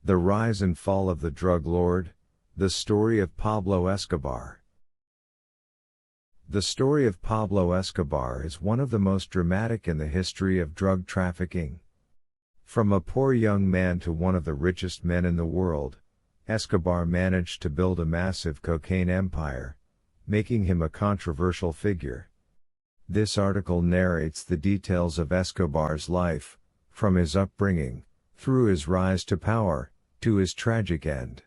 The Rise and Fall of the Drug Lord, the story of Pablo Escobar. The story of Pablo Escobar is one of the most dramatic in the history of drug trafficking. From a poor young man to one of the richest men in the world, Escobar managed to build a massive cocaine empire, making him a controversial figure. This article narrates the details of Escobar's life, from his upbringing, through his rise to power, to his tragic end.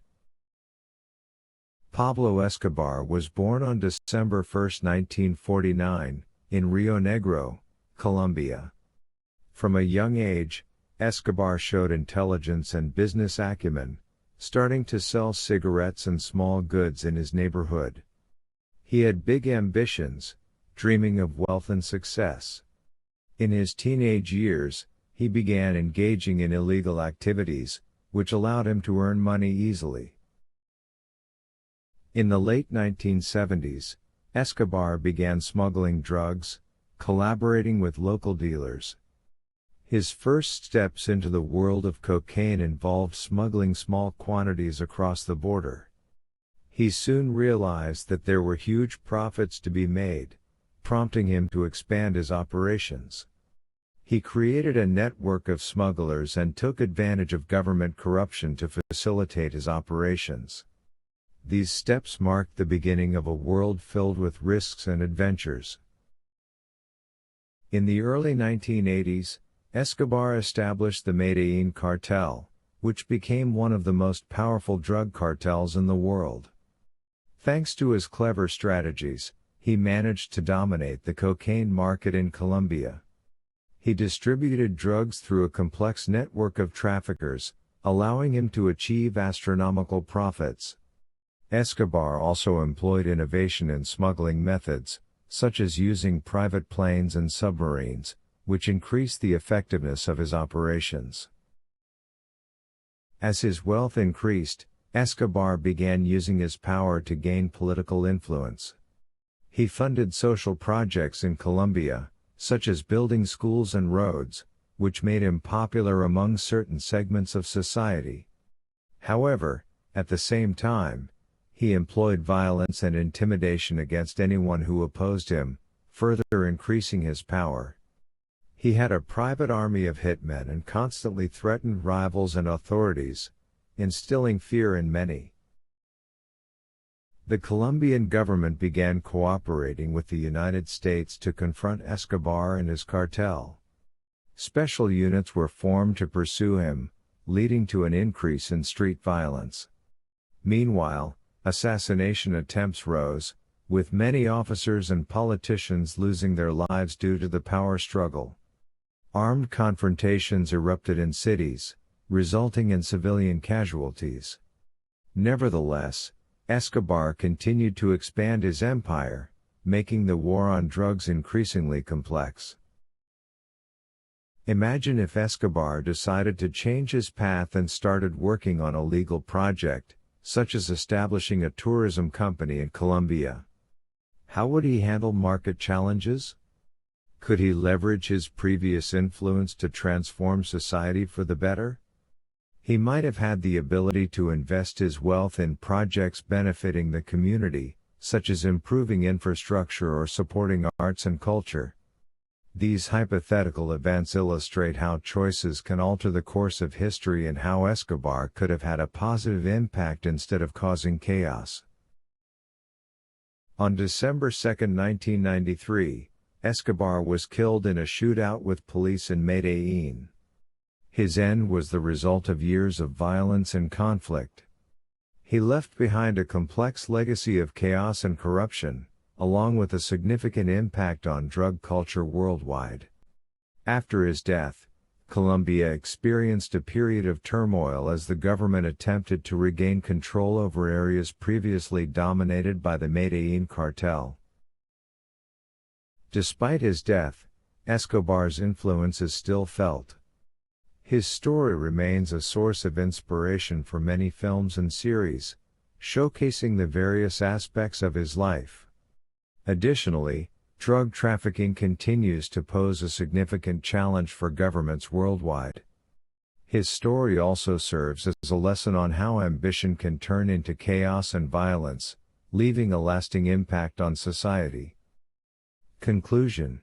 Pablo Escobar was born on December 1, 1949, in Rio Negro, Colombia. From a young age, Escobar showed intelligence and business acumen, starting to sell cigarettes and small goods in his neighborhood. He had big ambitions, dreaming of wealth and success. In his teenage years, he began engaging in illegal activities, which allowed him to earn money easily. In the late 1970s, Escobar began smuggling drugs, collaborating with local dealers. His first steps into the world of cocaine involved smuggling small quantities across the border. He soon realized that there were huge profits to be made, prompting him to expand his operations. He created a network of smugglers and took advantage of government corruption to facilitate his operations. These steps marked the beginning of a world filled with risks and adventures. In the early 1980s, Escobar established the Medellin cartel, which became one of the most powerful drug cartels in the world. Thanks to his clever strategies, he managed to dominate the cocaine market in Colombia. He distributed drugs through a complex network of traffickers, allowing him to achieve astronomical profits. Escobar also employed innovation in smuggling methods, such as using private planes and submarines, which increased the effectiveness of his operations. As his wealth increased, Escobar began using his power to gain political influence. He funded social projects in Colombia, such as building schools and roads, which made him popular among certain segments of society. However, at the same time, he employed violence and intimidation against anyone who opposed him, further increasing his power. He had a private army of hitmen and constantly threatened rivals and authorities, instilling fear in many. The Colombian government began cooperating with the United States to confront Escobar and his cartel. Special units were formed to pursue him, leading to an increase in street violence. Meanwhile, assassination attempts rose, with many officers and politicians losing their lives due to the power struggle. Armed confrontations erupted in cities, resulting in civilian casualties. Nevertheless, Escobar continued to expand his empire, making the war on drugs increasingly complex. Imagine if Escobar decided to change his path and started working on a legal project, such as establishing a tourism company in Colombia. How would he handle market challenges? Could he leverage his previous influence to transform society for the better? He might have had the ability to invest his wealth in projects benefiting the community, such as improving infrastructure or supporting arts and culture. These hypothetical events illustrate how choices can alter the course of history and how Escobar could have had a positive impact instead of causing chaos. On December 2, 1993, Escobar was killed in a shootout with police in Medellin. His end was the result of years of violence and conflict. He left behind a complex legacy of chaos and corruption, along with a significant impact on drug culture worldwide. After his death, Colombia experienced a period of turmoil as the government attempted to regain control over areas previously dominated by the Medellin cartel. Despite his death, Escobar's influence is still felt. His story remains a source of inspiration for many films and series, showcasing the various aspects of his life. Additionally, drug trafficking continues to pose a significant challenge for governments worldwide. His story also serves as a lesson on how ambition can turn into chaos and violence, leaving a lasting impact on society. Conclusion: